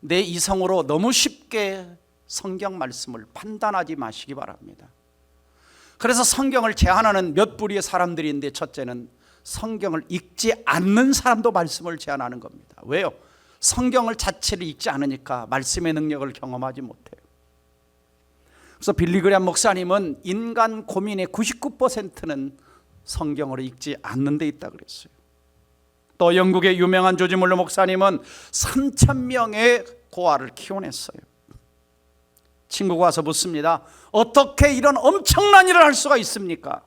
내 이성으로 너무 쉽게 성경 말씀을 판단하지 마시기 바랍니다. 그래서 성경을 제한하는 몇 부류의 사람들인데, 첫째는 성경을 읽지 않는 사람도 말씀을 제한하는 겁니다. 왜요? 성경을 자체를 읽지 않으니까 말씀의 능력을 경험하지 못해요. 그래서 빌리 그레이엄 목사님은 인간 고민의 99%는 성경을 읽지 않는 데 있다 그랬어요. 또 영국의 유명한 조지 물러 목사님은 3,000명의 고아를 키워냈어요. 친구가 와서 묻습니다. 어떻게 이런 엄청난 일을 할 수가 있습니까?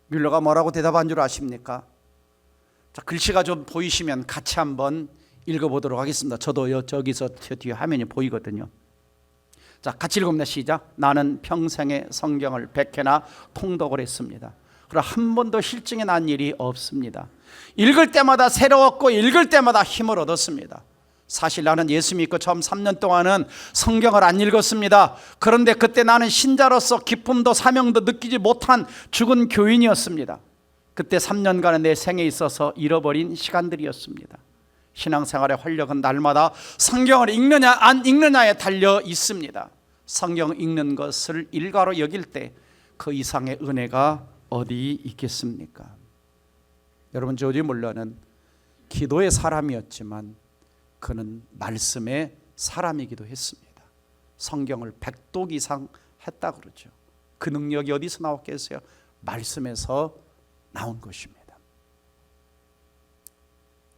뮬러가 뭐라고 대답한 줄 아십니까? 자, 글씨가 좀 보이시면 같이 한번 읽어보도록 하겠습니다. 저도 저기서 저 뒤에 화면이 보이거든요. 자, 같이 읽읍니다. 시작. 나는 평생에 성경을 100회나 통독을 했습니다. 그러나 한 번도 실증이 난 일이 없습니다. 읽을 때마다 새로웠고 읽을 때마다 힘을 얻었습니다. 사실 나는 예수 믿고 처음 3년 동안은 성경을 안 읽었습니다. 그런데 그때 나는 신자로서 기쁨도 사명도 느끼지 못한 죽은 교인이었습니다. 그때 3년간의 내 생에 있어서 잃어버린 시간들이었습니다. 신앙생활의 활력은 날마다 성경을 읽느냐 안 읽느냐에 달려 있습니다. 성경 읽는 것을 일가로 여길 때 그 이상의 은혜가 어디 있겠습니까? 여러분, 조지 물러는 기도의 사람이었지만 그는 말씀의 사람이기도 했습니다. 성경을 100독 이상 했다 그러죠. 그 능력이 어디서 나왔겠어요? 말씀에서 나온 것입니다.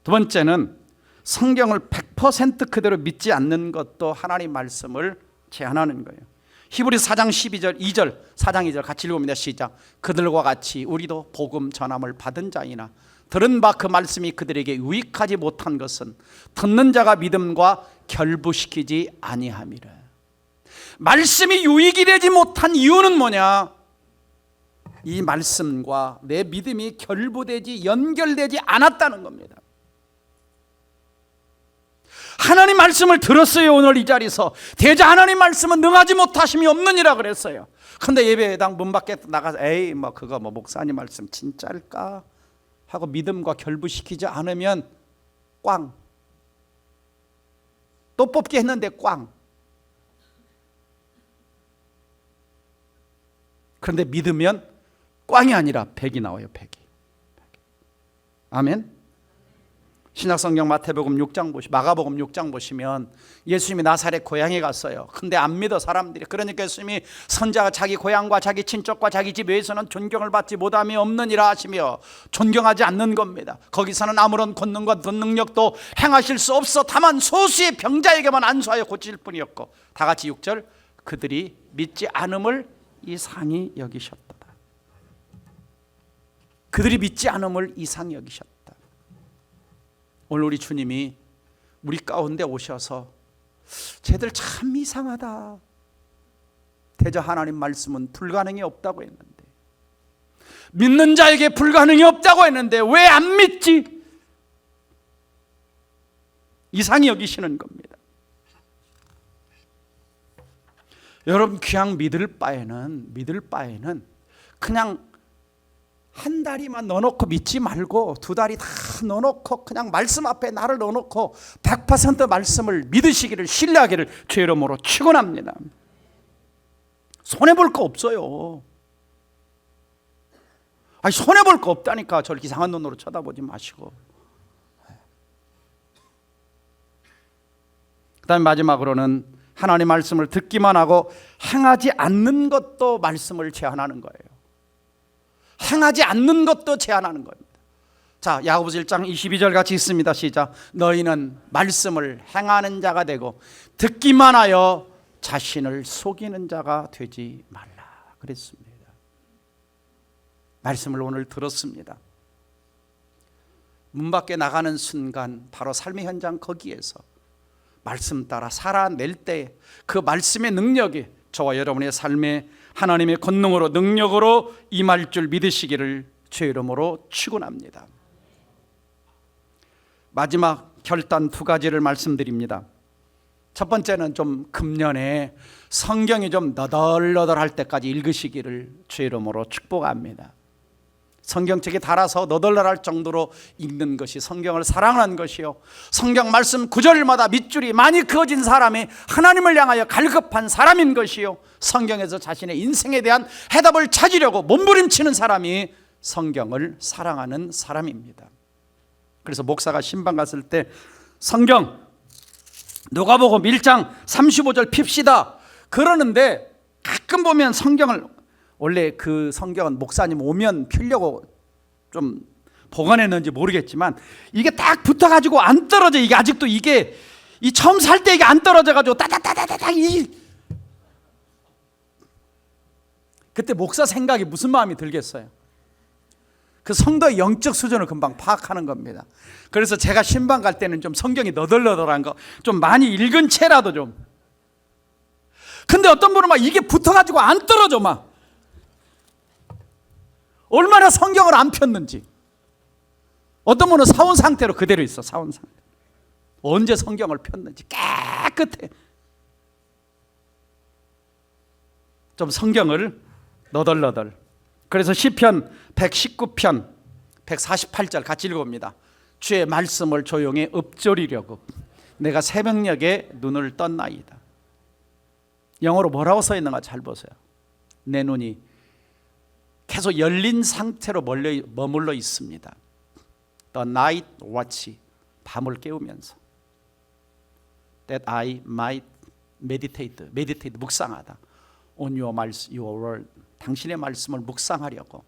두 번째는 성경을 100% 그대로 믿지 않는 것도 하나님 말씀을 제한하는 거예요. 히브리서 4장 12절 2절 4장 2절 같이 읽어봅니다. 시작. 그들과 같이 우리도 복음 전함을 받은 자이나 들은 바 그 말씀이 그들에게 유익하지 못한 것은 듣는 자가 믿음과 결부시키지 아니함이라. 말씀이 유익이 되지 못한 이유는 뭐냐? 이 말씀과 내 믿음이 결부되지 연결되지 않았다는 겁니다. 하나님 말씀을 들었어요. 오늘 이 자리에서 대자 하나님 말씀은 능하지 못하심이 없느니라 그랬어요. 근데 예배당 문 밖에 나가서 에이 뭐 그거 뭐 목사님 말씀 진짜일까 하고 믿음과 결부시키지 않으면 꽝. 또 뽑기 했는데 꽝. 그런데 믿으면 꽝이 아니라 100이 나와요. 100이. 아멘. 신약성경 마태복음 6장 마가복음 6장 보시면 예수님이 나사렛 고향에 갔어요. 근데 안 믿어 사람들이. 그러니까 예수님이 선자가 자기 고향과 자기 친척과 자기 집에서는 존경을 받지 못함이 없느니라 하시며 존경하지 않는 겁니다. 거기서는 아무런 권능과 능력도 행하실 수 없어 다만 소수의 병자에게만 안수하여 고칠 뿐이었고, 다 같이 6절. 그들이 믿지 않음을 이상히 여기셨다. 그들이 믿지 않음을 이상히 여기셨다. 오늘 우리 주님이 우리 가운데 오셔서 쟤들 참 이상하다. 대저 하나님 말씀은 불가능이 없다고 했는데, 믿는 자에게 불가능이 없다고 했는데 왜 안 믿지? 이상히 여기시는 겁니다. 여러분, 그냥 믿을 바에는 그냥 한 다리만 넣어놓고 믿지 말고 두 다리 다 넣어놓고 그냥 말씀 앞에 나를 넣어놓고 100% 말씀을 믿으시기를 신뢰하기를 주의 이름으로 축원합니다. 손해볼 거 없어요. 아니, 손해볼 거 없다니까. 저렇게 이상한 눈으로 쳐다보지 마시고. 그 다음에 마지막으로는 하나님 말씀을 듣기만 하고 행하지 않는 것도 말씀을 제한하는 거예요. 행하지 않는 것도 제한하는 겁니다. 자, 야고보서 1장 22절 같이 있습니다. 시작. 너희는 말씀을 행하는 자가 되고 듣기만 하여 자신을 속이는 자가 되지 말라 그랬습니다. 말씀을 오늘 들었습니다. 문 밖에 나가는 순간 바로 삶의 현장 거기에서 말씀 따라 살아낼 때 그 말씀의 능력이 저와 여러분의 삶에 하나님의 권능으로 능력으로 임할 줄 믿으시기를 주의 이름으로 축원합니다. 마지막 결단 2가지를 말씀드립니다. 첫 번째는 좀 금년에 성경이 좀 너덜너덜할 때까지 읽으시기를 주의 이름으로 축복합니다. 성경책에 달아서 너덜너덜할 정도로 읽는 것이 성경을 사랑하는 것이요, 성경 말씀 구절마다 밑줄이 많이 그어진 사람이 하나님을 향하여 갈급한 사람인 것이요, 성경에서 자신의 인생에 대한 해답을 찾으려고 몸부림치는 사람이 성경을 사랑하는 사람입니다. 그래서 목사가 신방 갔을 때 성경 누가복음 1장 35절 핍시다 그러는데, 가끔 보면 성경을, 원래 그 성경은 목사님 오면 피려고 좀 보관했는지 모르겠지만 이게 딱 붙어가지고 안 떨어져. 이게 아직도 이게 이 처음 살 때 이게 안 떨어져가지고 따다다다다다. 그때 목사 생각이 무슨 마음이 들겠어요? 그 성도의 영적 수준을 금방 파악하는 겁니다. 그래서 제가 신방 갈 때는 좀 성경이 너덜너덜한 거 좀 많이 읽은 채라도 좀. 근데 어떤 분은 막 이게 붙어가지고 안 떨어져. 막 얼마나 성경을 안 폈는지. 어떤 분은 사온 상태로 그대로 있어. 사온 상태. 언제 성경을 폈는지 깨끗해. 좀 성경을 너덜너덜. 그래서 시편 119편 148절 같이 읽어봅니다. 주의 말씀을 조용히 읊조리려고 내가 새벽녘에 눈을 떴나이다. 영어로 뭐라고 써 있는가 잘 보세요. 내 눈이 계속 열린 상태로 머물러 있습니다. The night watch, 밤을 깨우면서. That I might meditate, 묵상하다. On your word, 당신의 말씀을 묵상하려고.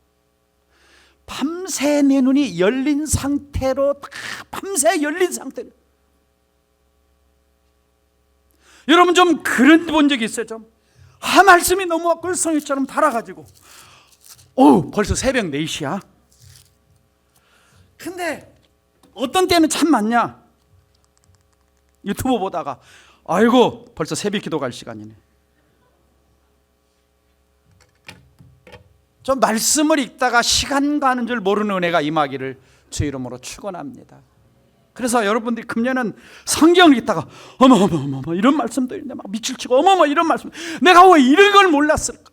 밤새 내 눈이 열린 상태로, 밤새 열린 상태로. 여러분 좀 그런 본 적이 있어요? 좀 말씀이 너무 글썽이처럼 달아가지고 벌써 새벽 4시야. 근데 어떤 때는 참 많냐, 유튜브 보다가 아이고 벌써 새벽 기도 갈 시간이네. 좀 말씀을 읽다가 시간 가는 줄 모르는 은혜가 임하기를 주 이름으로 축원합니다. 그래서 여러분들이 금년은 성경을 읽다가 어머 이런 말씀도 있는데 막 밑줄 치고 어머 이런 말씀, 내가 왜 이런 걸 몰랐을까?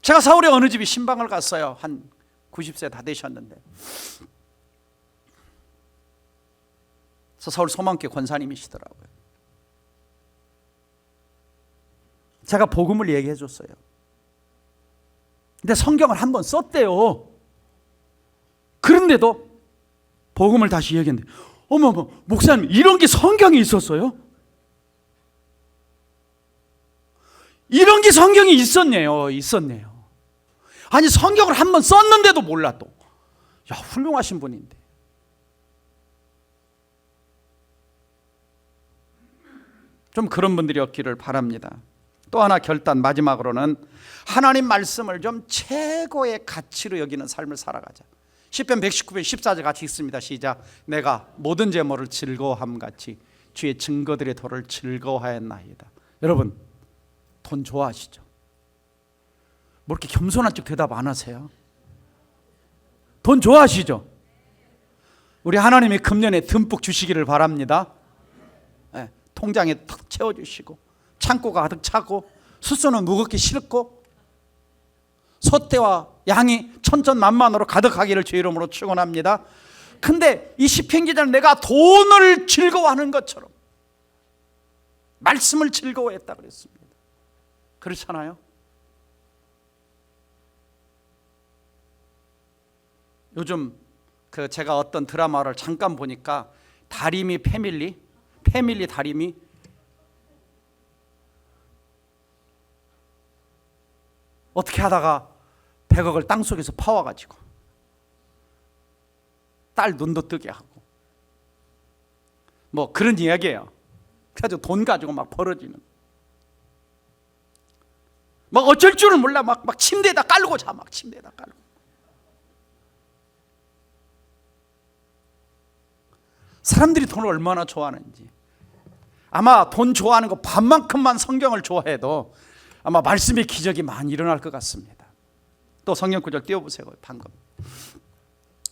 제가 서울에 어느 집이 신방을 갔어요. 한 90세 다 되셨는데, 서울 소망교 권사님이시더라고요. 제가 복음을 얘기해 줬어요. 근데 성경을 한번 썼대요. 그런데도 복음을 다시 얘기했는데, 어머 목사님 이런 게 성경에 있었어요? 이런 게 성경에 있었네요. 아니 성경을 한번 썼는데도 몰라 또. 야, 훌륭하신 분인데. 좀 그런 분들이 없기를 바랍니다. 또 하나 결단, 마지막으로는 하나님 말씀을 좀 최고의 가치로 여기는 삶을 살아가자. 시편 119편 14절 같이 읽습니다. 시작. 내가 모든 제물을 즐거워함 같이 주의 증거들의 도를 즐거워하였나이다. 여러분 돈 좋아하시죠? 뭐 이렇게 겸손한 척 대답 안 하세요? 돈 좋아하시죠? 우리 하나님이 금년에 듬뿍 주시기를 바랍니다. 네, 통장에 탁 채워주시고 창고가 가득 차고 숫소는 무겁게 싣고 소떼와 양이 천천만만으로 가득하기를 주의 이름으로 축원합니다. 근데 이 시편 기자는 내가 돈을 즐거워하는 것처럼 말씀을 즐거워했다 그랬습니다. 그렇잖아요. 요즘 제가 어떤 드라마를 잠깐 보니까 다리미 패밀리 다리미, 어떻게 하다가 100억을 땅속에서 파와가지고 딸 눈도 뜨게 하고 뭐 그런 이야기예요. 그래가지고 돈 가지고 막 벌어지는, 막 어쩔 줄을 몰라 막 침대에다 깔고 자, 막 침대에다 깔고. 사람들이 돈을 얼마나 좋아하는지. 아마 돈 좋아하는 거 반만큼만 성경을 좋아해도 아마 말씀의 기적이 많이 일어날 것 같습니다. 또 성경 구절 띄워보세요. 방금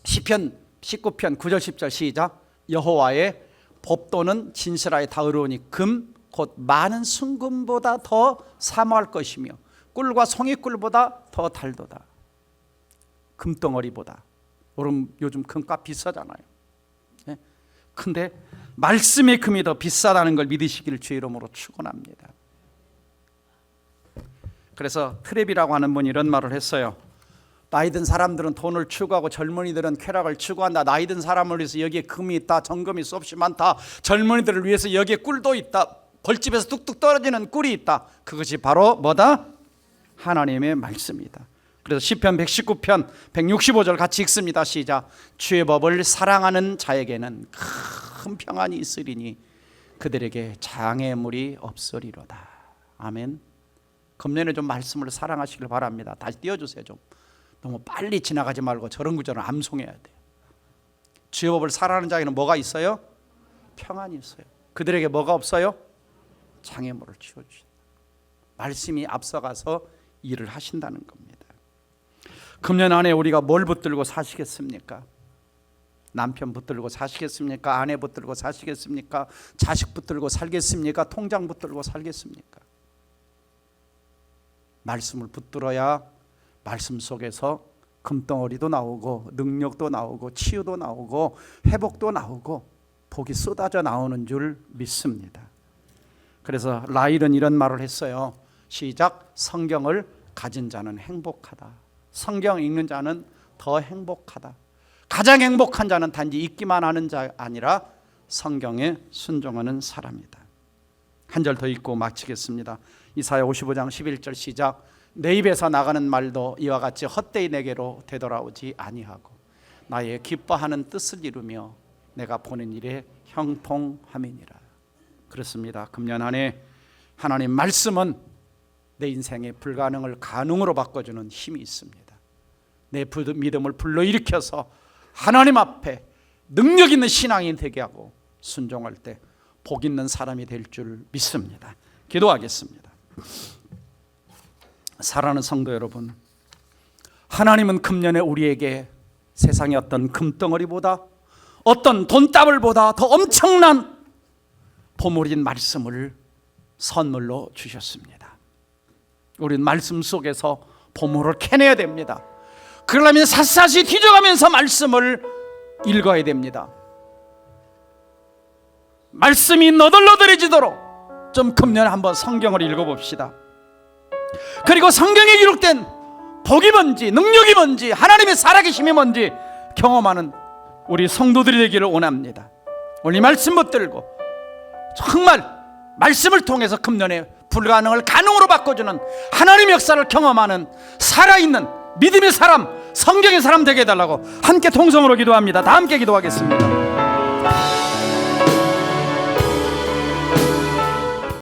시편 19편 9절 10절 시작. 여호와의 법도는 진실하여 다 의로우니 금 곧 많은 순금보다 더 사모할 것이며 꿀과 송이꿀보다 더 달도다. 금덩어리보다. 여러분 요즘 금값 비싸잖아요. 근데 말씀의 금이 더 비싸다는 걸 믿으시기를 주의 이름으로 축원합니다. 그래서 트랩이라고 하는 분이 이런 말을 했어요. 나이 든 사람들은 돈을 추구하고 젊은이들은 쾌락을 추구한다. 나이 든 사람을 위해서 여기에 금이 있다, 정금이 수없이 많다. 젊은이들을 위해서 여기에 꿀도 있다. 벌집에서 뚝뚝 떨어지는 꿀이 있다. 그것이 바로 뭐다? 하나님의 말씀이다. 그래서 시편 119편 165절 같이 읽습니다. 시작. 주의 법을 사랑하는 자에게는 큰 평안이 있으리니 그들에게 장애물이 없으리로다. 아멘. 금년에 좀 말씀을 사랑하시길 바랍니다. 다시 띄워주세요. 좀 너무 빨리 지나가지 말고 저런 구절을 암송해야 돼요. 주의 법을 사랑하는 자에게는 뭐가 있어요? 평안이 있어요. 그들에게 뭐가 없어요? 장애물을 치워주신다. 말씀이 앞서가서 일을 하신다는 겁니다. 금년 안에 우리가 뭘 붙들고 사시겠습니까? 남편 붙들고 사시겠습니까? 아내 붙들고 사시겠습니까? 자식 붙들고 살겠습니까? 통장 붙들고 살겠습니까? 말씀을 붙들어야 말씀 속에서 금덩어리도 나오고 능력도 나오고 치유도 나오고 회복도 나오고 복이 쏟아져 나오는 줄 믿습니다. 그래서 라일은 이런 말을 했어요. 시작. 성경을 가진 자는 행복하다. 성경 읽는 자는 더 행복하다. 가장 행복한 자는 단지 읽기만 하는 자 아니라 성경에 순종하는 사람이다. 한 절 더 읽고 마치겠습니다. 이사야 55장 11절 시작. 내 입에서 나가는 말도 이와 같이 헛되이 내게로 되돌아오지 아니하고 나의 기뻐하는 뜻을 이루며 내가 보는 일에 형통함이니라. 그렇습니다. 금년 한 해 하나님 말씀은 내 인생의 불가능을 가능으로 바꿔주는 힘이 있습니다. 내 믿음을 불러일으켜서 하나님 앞에 능력 있는 신앙이 되게 하고 순종할 때 복 있는 사람이 될 줄 믿습니다. 기도하겠습니다. 사랑하는 성도 여러분, 하나님은 금년에 우리에게 세상의 어떤 금덩어리보다 어떤 돈다발보다 더 엄청난 보물인 말씀을 선물로 주셨습니다. 우리는 말씀 속에서 보물을 캐내야 됩니다. 그러려면 샅샅이 뒤져가면서 말씀을 읽어야 됩니다. 말씀이 너덜너덜해지도록 좀 금년에 한번 성경을 읽어봅시다. 그리고 성경에 기록된 복이 뭔지 능력이 뭔지 하나님의 살아계심이 뭔지 경험하는 우리 성도들이 되기를 원합니다. 오늘 이 말씀 붙들고 정말 말씀을 통해서 금년에 불가능을 가능으로 바꿔주는 하나님의 역사를 경험하는 살아있는 믿음의 사람, 성경의 사람 되게 해달라고 함께 통성으로 기도합니다. 다 함께 기도하겠습니다.